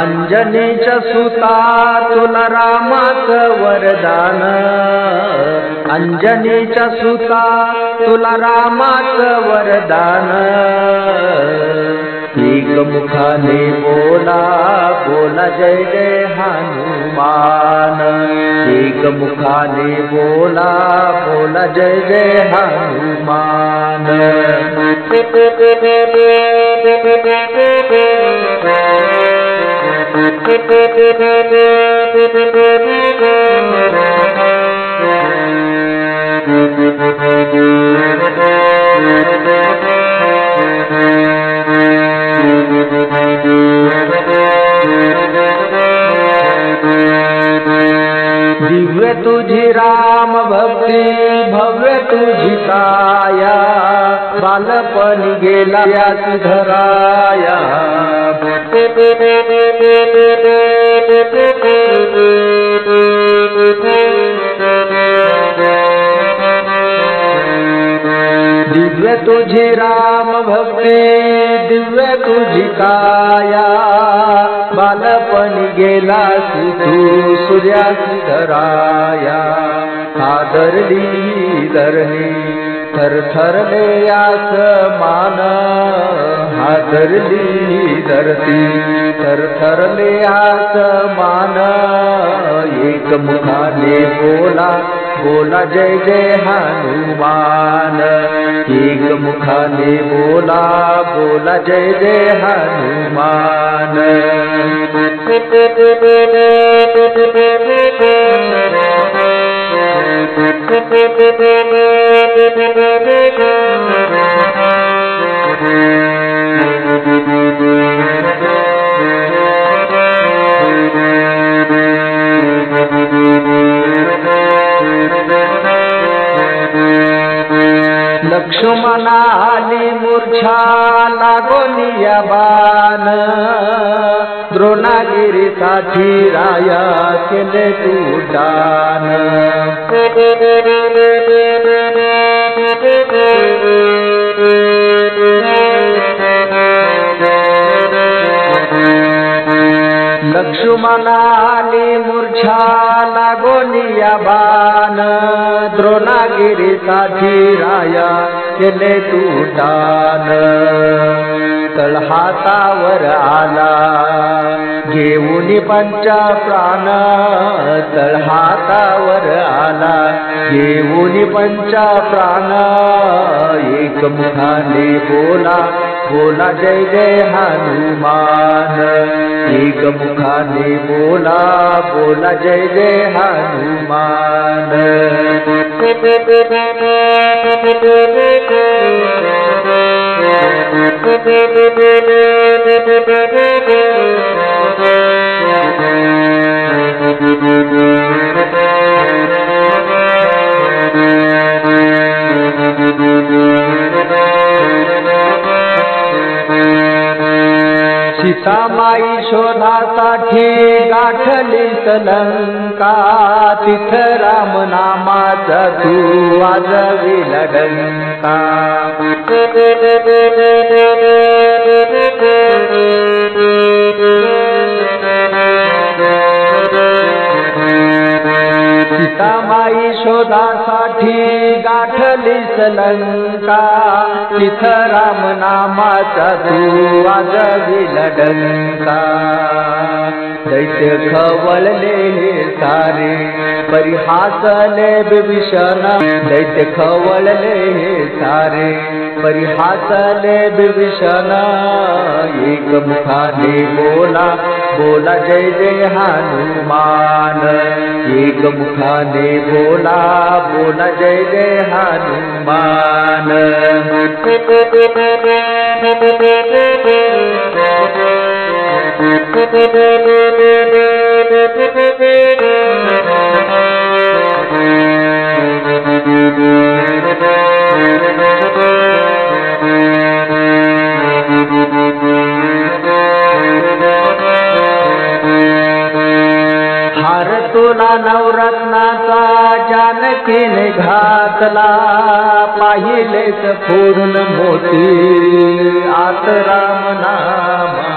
अंजनीच्या सुता तुला रामाचं वरदान, अंजनीच्या सुता तुला रामाचं वरदान। एकमुखाने बोला बोला जय जय हनुमान, एकमुखाने बोला बोला जय जय हनुमान। दिव्य तुझी राम भक्ती भव्य तुझी काया, बालपणी गेला धराया। दिव्य तुझी राम भक्ती दिव्य तुझी काया, बालपणी गेला तू सूर्याची धराया। हादरली धरणी थरथरले आसमान, हादरली धरती थरथरले आसमान। एकमुखाने बोला बोला जय जय हनुमान, एकमुखाने बोला बोला जय जय हनुमान। लक्ष्मणा आली मूर्छा लागोनिया बाण, द्रोणागिरीसाठी राया केले तू दान। लक्ष्मणा आली मूर्छा लागोनिया बाण, द्रोणागिरीसाठी राया केले तू दान। तळहातावर आला घेऊन पंचा प्राण, तळहातावर आला घेऊन पंचा प्राण। एकमुखाने बोला बोला जय जय हनुमान, एकमुखाने बोला बोला जय जय हनुमान। सीतामाई शोधासाठी गाठली लंका, तिथ राम नामाचा तू वाजविला डंका। सीतामाई शोधासाठी गाठली लंका, तिथ राम नामाचा तू वाजविला डंका। दैत्य खवळले सारे परिहासले विभीषण, दैत्य खवळले सारे परिहासले विभीषण। एकमुखाने बोला बोला जय जय हनुमान, एकमुखाने बोला बोला जय जय हनुमान। हार तुला नवरत्नाचा जानकीने घातला, पाहिलेच फोडून मोती आत राम नामा.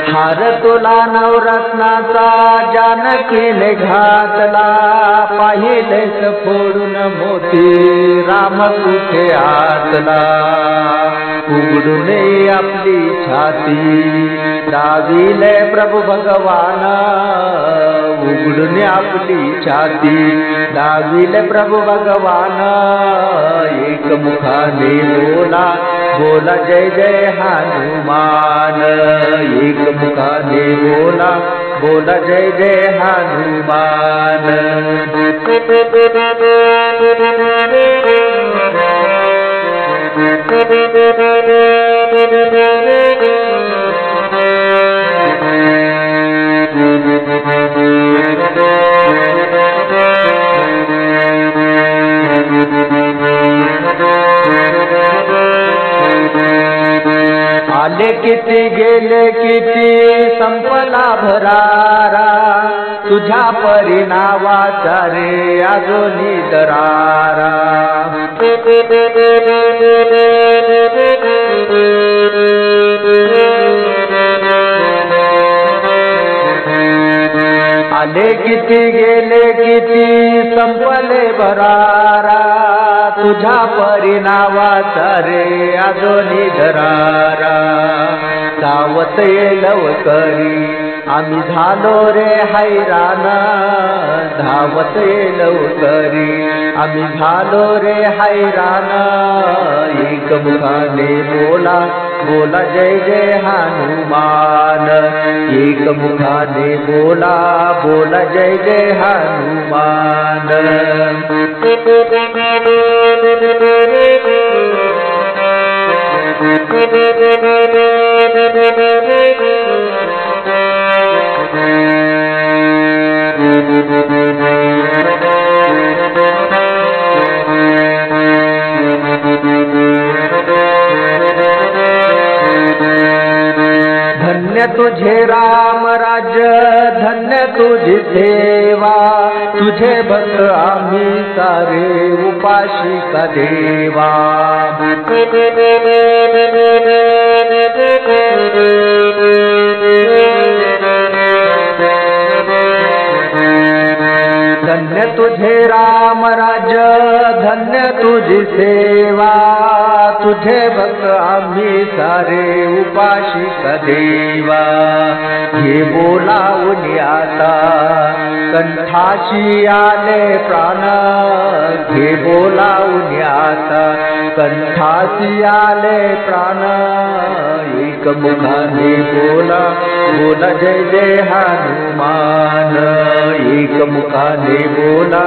हार तुला नवरत्नाचा जानकीने घातला, पाहिलेच फोडून मोती राम कुठे आतला. उघडून आपली छाती दाविले प्रभू भगवान, उघडून आपली छाती दाविले प्रभु भगवान. एक मुखाने बोला बोला जय जय हनुमान, एक मुखाने बोला बोला जय जय हनुमान. आले किती गेले किती संपला भरारा, तुझ्या परिणावाचा रे अजूनी दरारा. आले किती गेले किती संपले भरारा, तुझ्या परिणावाचा रे अजूनी दरारा. सावत लवकरी आम्ही झालो रे हैराण, धावत लवकरी आम्ही झालो रे हैराण. एक मुखाने बोला बोला जय जय हनुमान, एक मुखाने बोला बोला जय जय हनुमान. धन्य तुझे राम राज्य, धन्य तुझी सेवा, तुझे भक्त आम्ही सारे उपाशी का देवा. धन्य तुझे राम राज्य, धन्य तुझी सेवा, तुझे भक्त आम्ही सारे उपाशी का देवा. हे बोलावून आता कंठाशी आले प्राण, हे बोलावून आता कंठाशी आले प्राण. एक मुखाने बोला बोला जय जय हनुमान, एक मुखाने बोला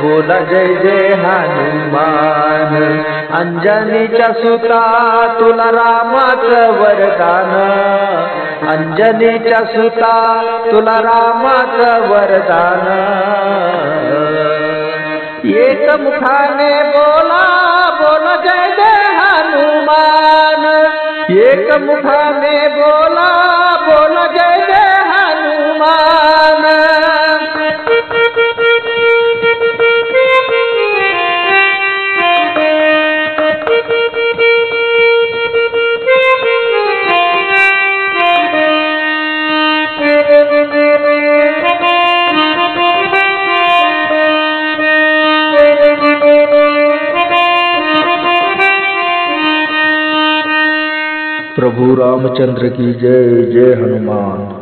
बोला जय जय हनुमान. अंजनीच्या सुता तुला रामाचं वरदान, अंजनीच्या सुता तुला रामाचं वरदान. एक मुखाने बोला बोला जय जय हनुमान, एक मुखाने बोला बोला जय जय हनुमान. प्रभु रामचंद्र की जय. जय हनुमान.